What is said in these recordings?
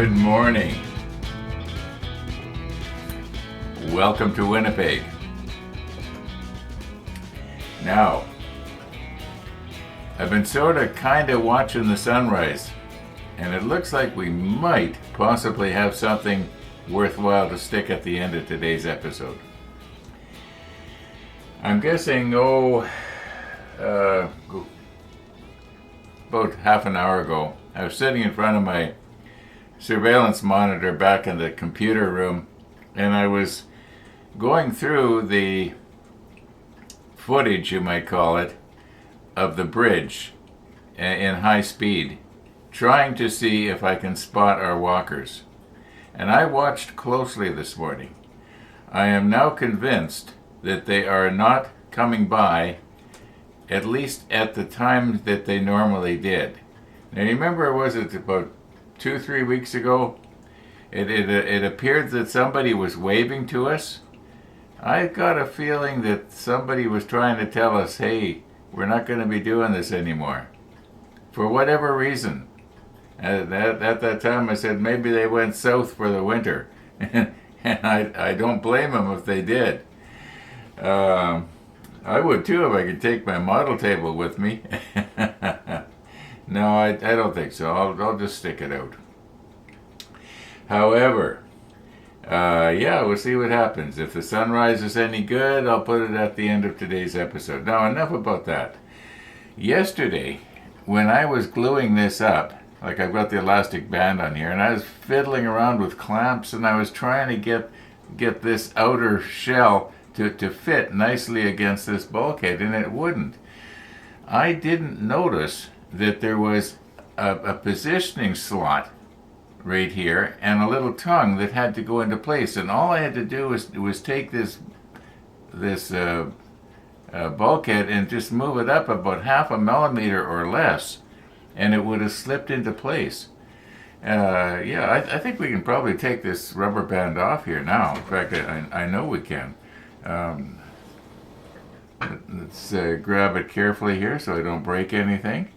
Good morning. Welcome to Winnipeg. Now, I've been kind of watching the sunrise, and it looks like we might possibly have something worthwhile to stick at the end of today's episode. I'm guessing, about half an hour ago, I was sitting in front of my surveillance monitor back in the computer room, and I was going through the footage, you might call it, of the bridge in high speed, trying to see if I can spot our walkers. And I watched closely this morning. I am now convinced that they are not coming by, at least at the time that they normally did. Now, you remember, was it about 2-3 weeks ago? It appeared that somebody was waving to us. I got a feeling that somebody was trying to tell us, hey, we're not going to be doing this anymore. For whatever reason. At that time I said maybe they went south for the winter. And I don't blame them if they did. I would too if I could take my model table with me. No, I don't think so. I'll just stick it out. However, we'll see what happens. If the sunrise is any good, I'll put it at the end of today's episode. Now, enough about that. Yesterday, when I was gluing this up, like I've got the elastic band on here, and I was fiddling around with clamps, and I was trying to get this outer shell to fit nicely against this bulkhead, and it wouldn't. I didn't notice that there was a positioning slot right here and a little tongue that had to go into place, and all I had to do was take this bulkhead and just move it up about 0.5 millimeter or less, and it would have slipped into place. I think we can probably take this rubber band off here now. In fact, I know we can. Let's grab it carefully here so I don't break anything.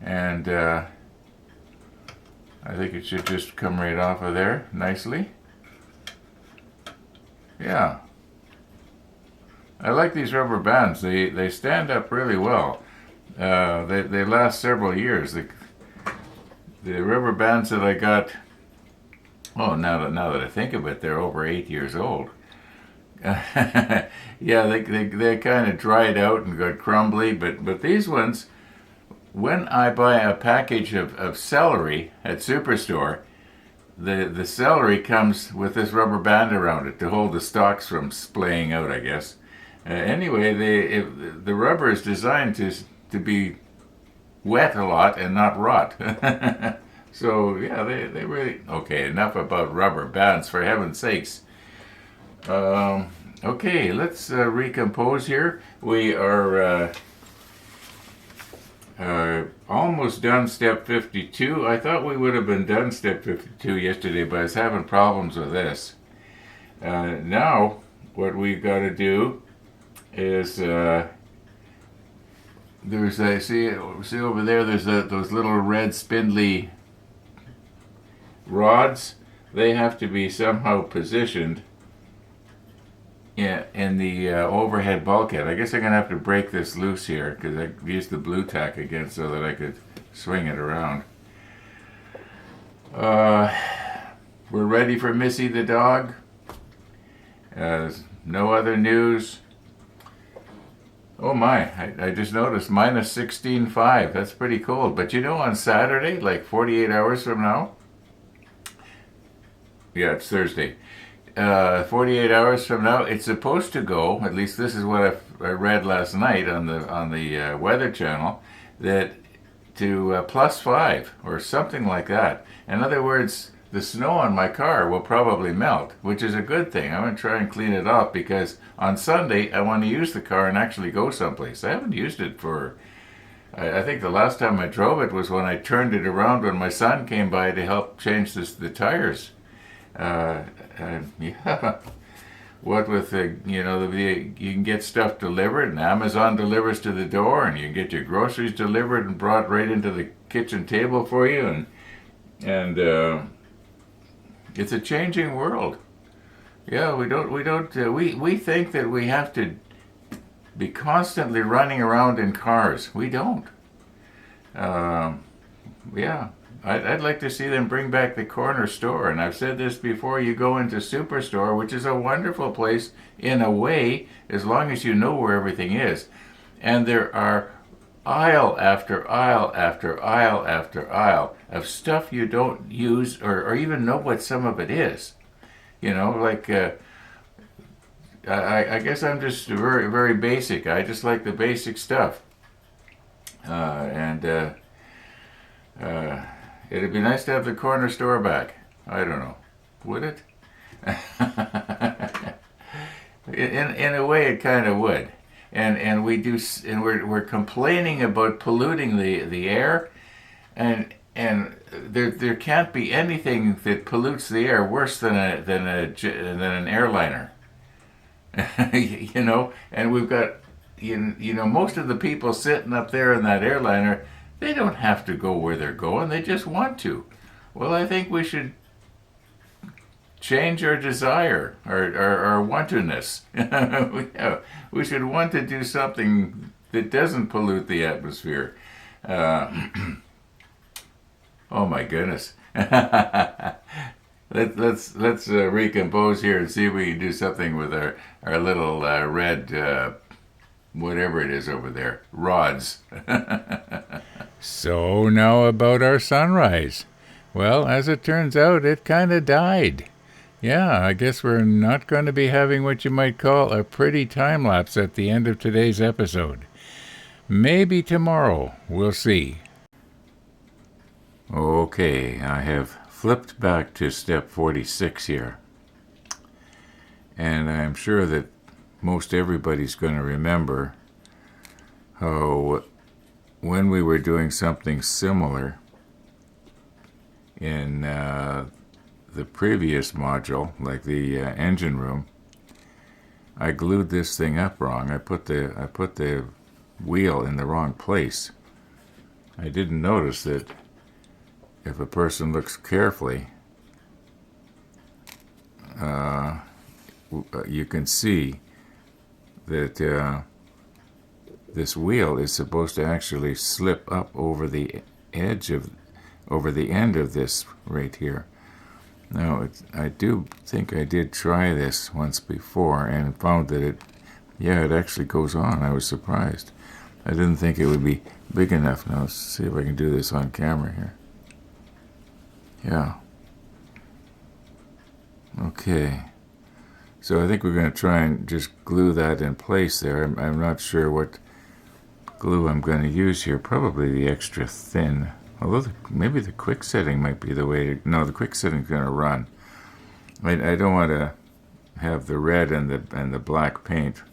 And I think it should just come right off of there nicely. Yeah. I like these rubber bands. They stand up really well. They last several years. The rubber bands that I got, now that I think of it, they're over 8 years old. Yeah, they kind of dried out and got crumbly, but these ones, when I buy a package of celery at Superstore, the celery comes with this rubber band around it to hold the stalks from splaying out, I guess. Anyway, the rubber is designed to be wet a lot and not rot. So, yeah, they really... Okay, enough about rubber bands, for heaven's sakes. Okay, let's recompose here. We are almost done step 52. I thought we would have been done step 52 yesterday, but I was having problems with this. Now, what we've got to do is see over there, there's those little red spindly rods. They have to be somehow positioned in the overhead bulkhead. I guess I'm going to have to break this loose here because I used the blue tack again so that I could swing it around. We're ready for Missy the dog. No other news. Oh my, I just noticed minus 16.5. That's pretty cold. But on Saturday, like 48 hours from now, yeah, it's Thursday. 48 hours from now, it's supposed to go, at least this is what I read last night on the Weather Channel, that to +5 or something like that. In other words, the snow on my car will probably melt, which is a good thing. I'm going to try and clean it off because on Sunday I want to use the car and actually go someplace. I haven't used it for, I think the last time I drove it was when I turned it around when my son came by to help change the tires. Yeah. What with you can get stuff delivered, and Amazon delivers to the door, and you can get your groceries delivered and brought right into the kitchen table for you, and It's a changing world. Yeah, we think that we have to be constantly running around in cars. We don't. Um, yeah, I'd like to see them bring back the corner store. And I've said this before, you go into Superstore, which is a wonderful place in a way, as long as you know where everything is. And there are aisle after aisle after aisle after aisle of stuff you don't use or even know what some of it is. You know, like I guess I'm just very, very basic. I just like the basic stuff. And it'd be nice to have the corner store back. I don't know. Would it? In a way, it kind of would. And we do, and we're complaining about polluting the air, and there can't be anything that pollutes the air worse than an airliner. You know, and we've got you know most of the people sitting up there in that airliner, they don't have to go where they're going, they just want to. Well, I think we should change our desire, our wantonness. We should want to do something that doesn't pollute the atmosphere. uh, oh my goodness. Let's recompose here and see if we can do something with our little red whatever it is over there, rods. So now about our sunrise. Well, as it turns out, it kind of died. Yeah, I guess we're not going to be having what you might call a pretty time lapse at the end of today's episode. Maybe tomorrow. We'll see. Okay, I have flipped back to step 46 here. And I'm sure that most everybody's going to remember how when we were doing something similar in the previous module, like the engine room, I glued this thing up wrong. I put the wheel in the wrong place. I didn't notice that if a person looks carefully, you can see that this wheel is supposed to actually slip up over the end of this right here. Now, I do think I did try this once before and found that it actually goes on. I was surprised. I didn't think it would be big enough. Now, let's see if I can do this on camera here. Yeah. Okay. So I think we're going to try and just glue that in place there. I'm not sure what glue I'm going to use here. Probably the extra thin. Although maybe the quick setting might be the way to... No, the quick setting's going to run. I don't want to have the red and the black paint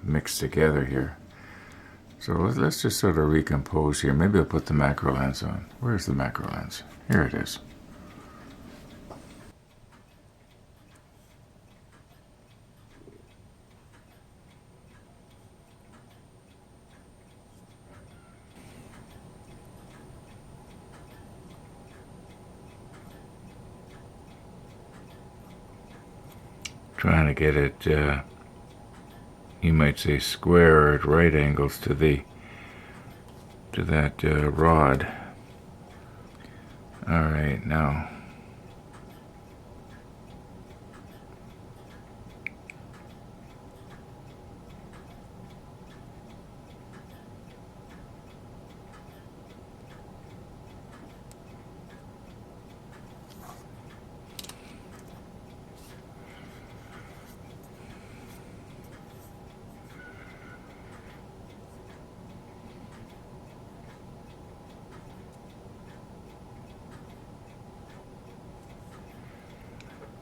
mixed together here. So let's just sort of recompose here. Maybe I'll put the macro lens on. Where's the macro lens? Here it is. Trying to get it, you might say, square or at right angles to that rod. All right, now.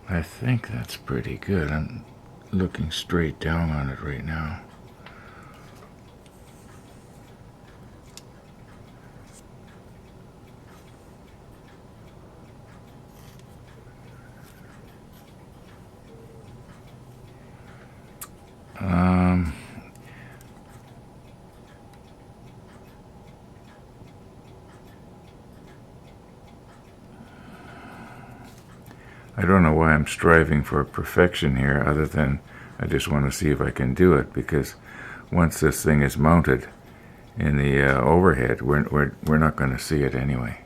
I think that's pretty good. I'm looking straight down on it right now. why I'm striving for perfection here, other than I just want to see if I can do it, because once this thing is mounted in the overhead, we're not going to see it anyway.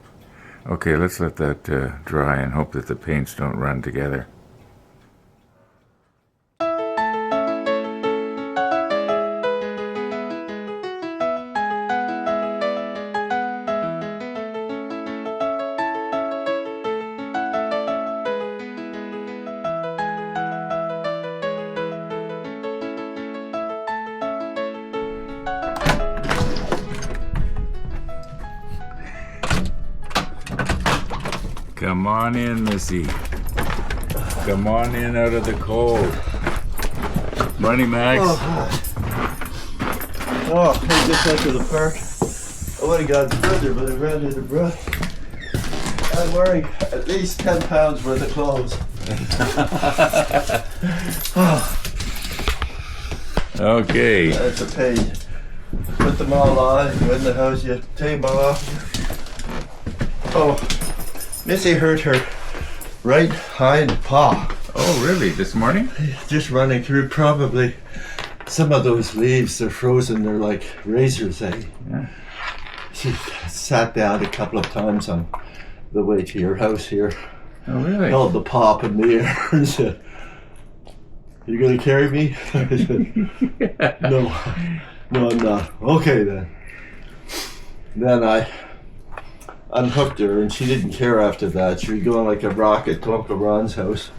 Okay, let's let that dry and hope that the paints don't run together. Come on in, Missy. Come on in out of the cold. Morning, Max. I just went to the park. I would have gone further, but I ran out of breath. I'm wearing at least 10 pounds worth of clothes. Okay. That's a pain. Put them all on, go in the house, you take them all off. Oh, Missy hurt her right hind paw. Oh, really? This morning? Just running through, probably some of those leaves, they're frozen, they're like razors, eh? Yeah. She sat down a couple of times on the way to your house here. Oh, really? Held the paw up in the air and said, "You gonna carry me?" I said, no, I'm not. Okay then. Then I unhooked her and she didn't care after that. She was going like a rocket to Uncle Ron's house.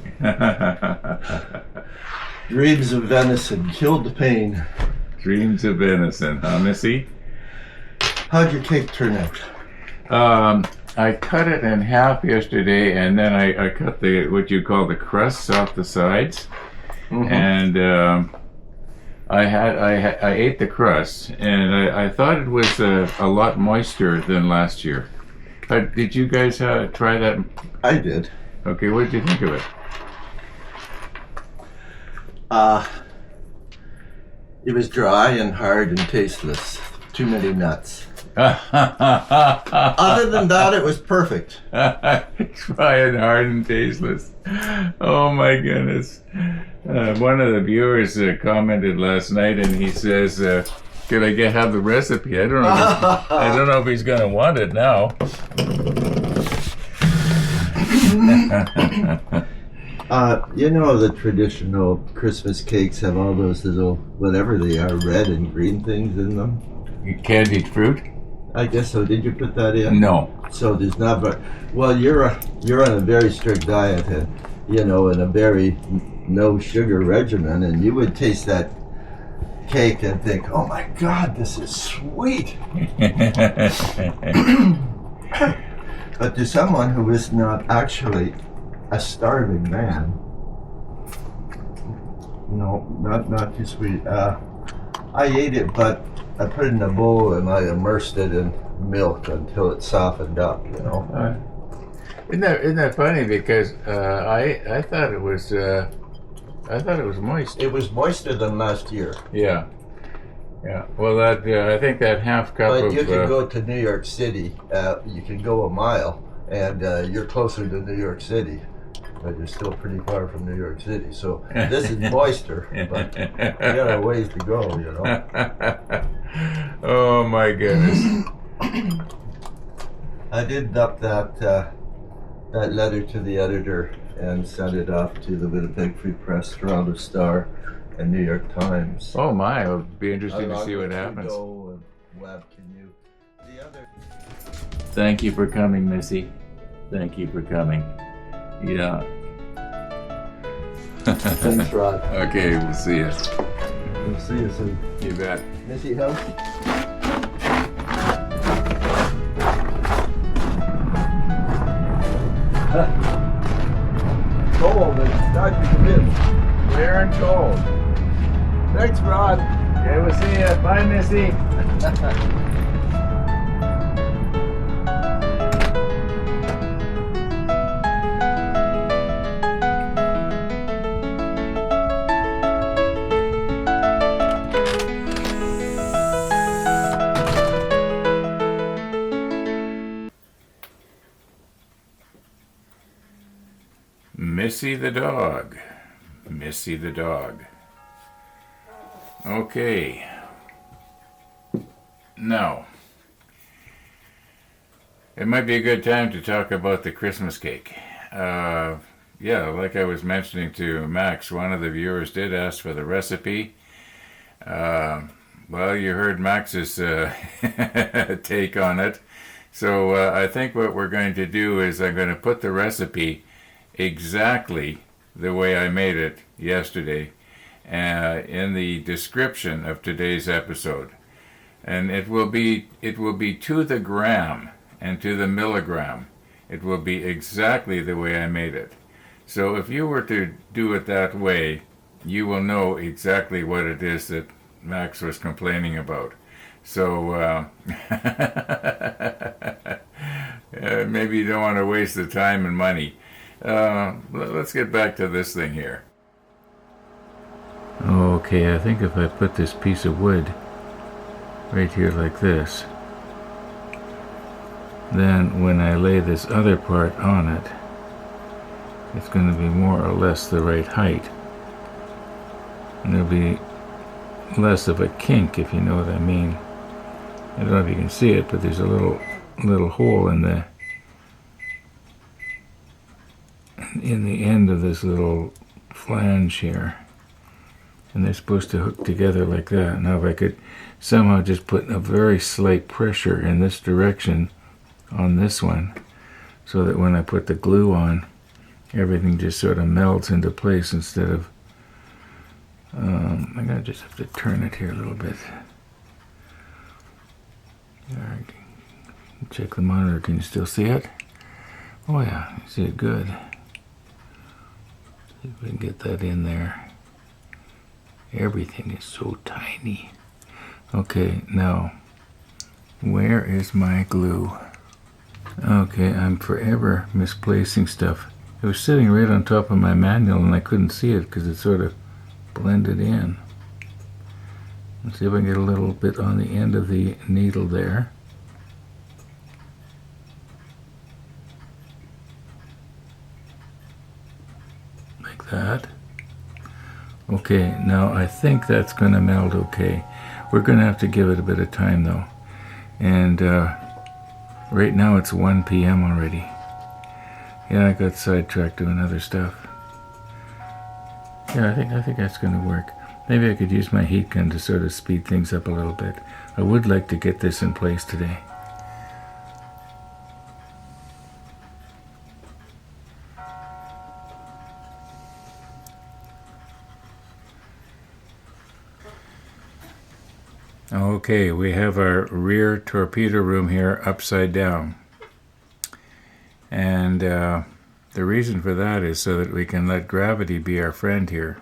Dreams of venison killed the pain. Dreams of venison, huh, Missy? How'd your cake turn out? I cut it in half yesterday, and then I cut the what you call the crusts off the sides, and I ate the crust, and I thought it was a lot moister than last year. Did you guys try that? I did. Okay, what did you think of it? It was dry and hard and tasteless. Too many nuts. Other than that, it was perfect. Dry and hard and tasteless. Oh my goodness. One of the viewers commented last night, and he says, could I have the recipe? I don't know if he's going to want it now. You know the traditional Christmas cakes have all those little, whatever they are, red and green things in them? Candied fruit? I guess so. Did you put that in? No. So there's not, but well, you're on a very strict diet, and and a very no sugar regimen, and you would taste that cake and think, "Oh my God, this is sweet." But to someone who is not actually a starving man, no, not too sweet. I ate it, but I put it in a bowl and I immersed it in milk until it softened up, Isn't that funny? Because I thought it was moist. It was moister than last year. Yeah. Well, I think that half cup but of. You can go to New York City. You can go a mile, and you're closer to New York City, but you're still pretty far from New York City. So this is moister, but you got a ways to go, Oh my goodness. I did up that letter to the editor and sent it off to the Winnipeg Free Press, Toronto Star, and New York Times. Oh my, it'll be interesting to see what happens. Thank you for coming, Missy. Thank you for coming. Yeah. Thanks, Rod. Okay, we'll see you. We'll see you soon. You bet. Missy, help? Cold, and it's time to come in. Clear and cold. Thanks, Rod. Okay, we'll see you. Bye, Missy. Missy the dog. Missy the dog. Okay. Now, it might be a good time to talk about the Christmas cake. Yeah, like I was mentioning to Max, one of the viewers did ask for the recipe. Well, you heard Max's take on it. So I think what we're going to do is I'm going to put the recipe exactly the way I made it yesterday in the description of today's episode. And it will be to the gram and to the milligram. It will be exactly the way I made it. So if you were to do it that way, you will know exactly what it is that Max was complaining about. So maybe you don't want to waste the time and money. Let's get back to this thing here. Okay, I think if I put this piece of wood right here like this, then when I lay this other part on it, it's going to be more or less the right height. And there'll be less of a kink, if you know what I mean. I don't know if you can see it, but there's a little hole in the end of this little flange here. And they're supposed to hook together like that. Now if I could somehow just put a very slight pressure in this direction on this one, so that when I put the glue on, everything just sort of melts into place instead of I'm gonna just have to turn it here a little bit. Alright, check the monitor. Can you still see it? Oh yeah, you see it good. See if we can get that in there. Everything is so tiny. Okay, now where is my glue? Okay, I'm forever misplacing stuff. It was sitting right on top of my manual and I couldn't see it because it sort of blended in. Let's see if I can get a little bit on the end of the needle there. Like that. Okay, now I think that's going to melt okay. We're going to have to give it a bit of time though. And right now it's 1 p.m. already. Yeah, I got sidetracked doing other stuff. Yeah, I think that's going to work. Maybe I could use my heat gun to sort of speed things up a little bit. I would like to get this in place today. Okay, we have our rear torpedo room here upside down. And the reason for that is so that we can let gravity be our friend here.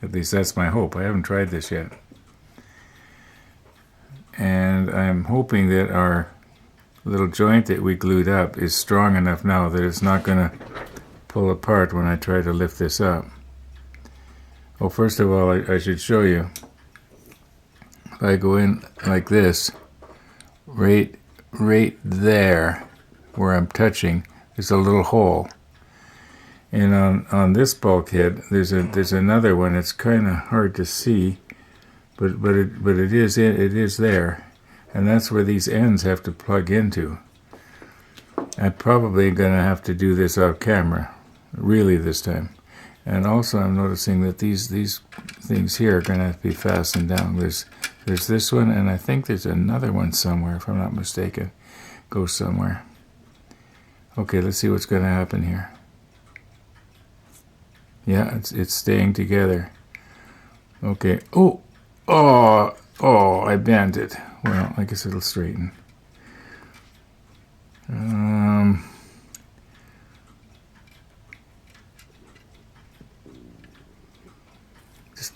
At least that's my hope. I haven't tried this yet. And I'm hoping that our little joint that we glued up is strong enough now that it's not going to pull apart when I try to lift this up. Well, first of all, I should show you. If I go in like this, right there where I'm touching, there's a little hole. And on this bulkhead, there's another one. It's kind of hard to see, but it is there, and that's where these ends have to plug into. I'm probably gonna have to do this off camera, really this time. And also, I'm noticing that these things here are gonna have to be fastened down. There's this one, and I think there's another one somewhere, if I'm not mistaken. Goes somewhere. Okay, let's see what's gonna happen here. Yeah, it's staying together. Okay. Oh, I bent it. Well, I guess it'll straighten.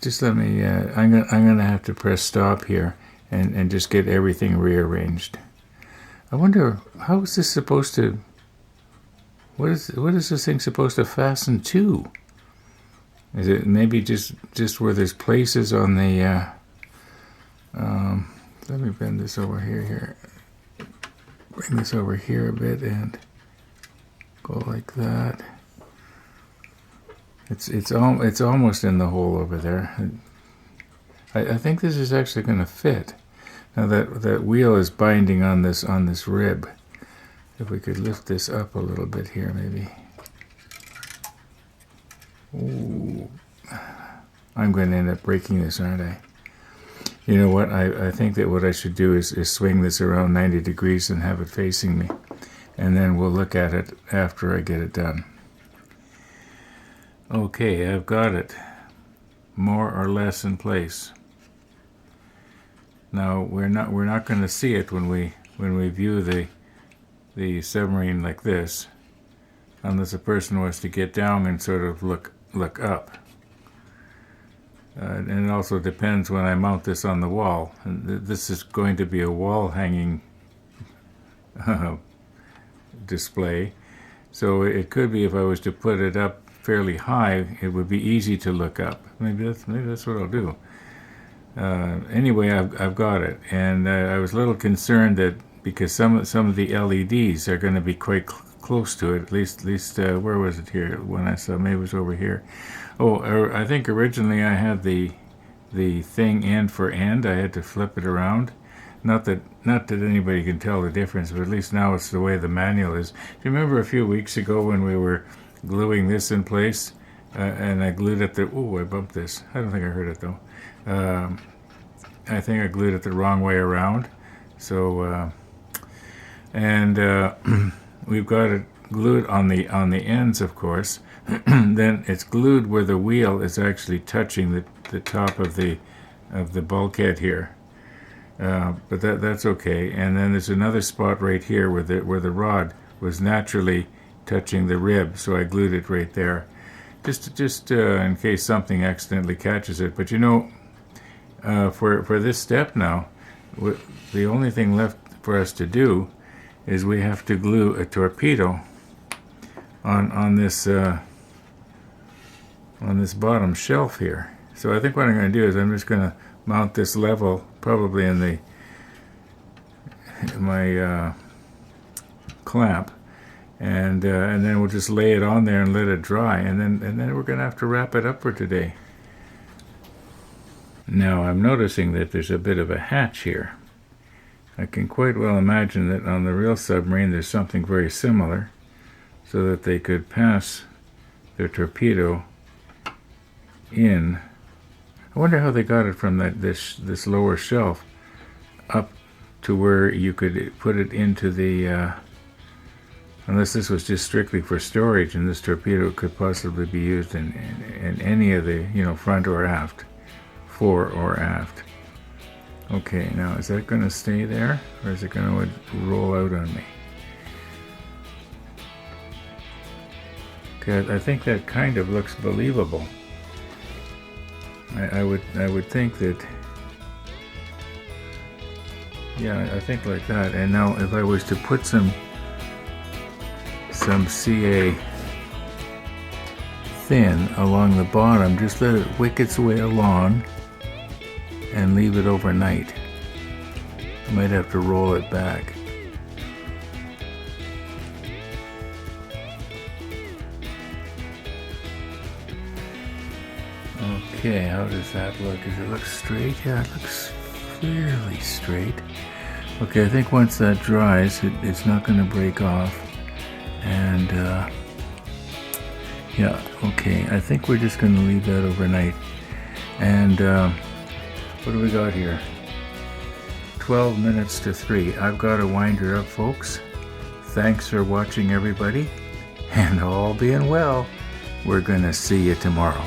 Just let me. I'm gonna have to press stop here and just get everything rearranged. I wonder how is this supposed to. What is this thing supposed to fasten to? Is it maybe just where there's places on the, let me bend this over here. Bring this over here a bit and go like that. It's almost in the hole over there. I think this is actually going to fit. Now that wheel is binding on this rib. If we could lift this up a little bit here, maybe. Ooh. I'm going to end up breaking this, aren't I? You know what? I think that what I should do is swing this around 90 degrees and have it facing me. And then we'll look at it after I get it done. Okay, I've got it more or less in place. Now we're not going to see it when we view the submarine like this, unless a person wants to get down and sort of look up. And it also depends when I mount this on the wall. And this is going to be a wall hanging display, so it could be if I was to put it up fairly high, it would be easy to look up. Maybe that's what I'll do. Anyway, I've got it, and I was a little concerned that because some of the LEDs are going to be quite close to it. At least where was it here? When I saw, maybe it was over here. Oh, I think originally I had the thing end for end. I had to flip it around. Not that anybody can tell the difference, but at least now it's the way the manual is. Do you remember a few weeks ago when we were gluing this in place, and I glued it I bumped this. I don't think I hurt it though. I think I glued it the wrong way around. So, we've got it glued on the ends, of course. Then it's glued where the wheel is actually touching the top of the bulkhead here. But that's okay. And then there's another spot right here where the rod was naturally touching the rib, so I glued it right there, just in case something accidentally catches it. But you know, for this step now, the only thing left for us to do is we have to glue a torpedo on this bottom shelf here. So I think what I'm going to do is I'm just going to mount this level, probably in my clamp, and then we'll just lay it on there and let it dry, and then we're going to have to wrap it up for today. Now I'm noticing that there's a bit of a hatch here. I can quite well imagine that on the real submarine there's something very similar, so that they could pass their torpedo in. I wonder how they got it from this lower shelf up to where you could put it into the, unless this was just strictly for storage, and this torpedo could possibly be used in any of the, front or aft, fore or aft. Okay, now is that going to stay there, or is it going to roll out on me? Okay, I think that kind of looks believable. I would think that, yeah, I think like that. And now if I was to put some CA thin along the bottom, just let it wick its way along and leave it overnight. I might have to roll it back. Okay, how does that look? Does it look straight? Yeah, it looks fairly straight. Okay, I think once that dries, it's not going to break off. And, yeah, okay, I think we're just going to leave that overnight. And, what do we got here? 12 minutes to 3. I've got to wind her up, folks. Thanks for watching, everybody. And all being well, we're going to see you tomorrow.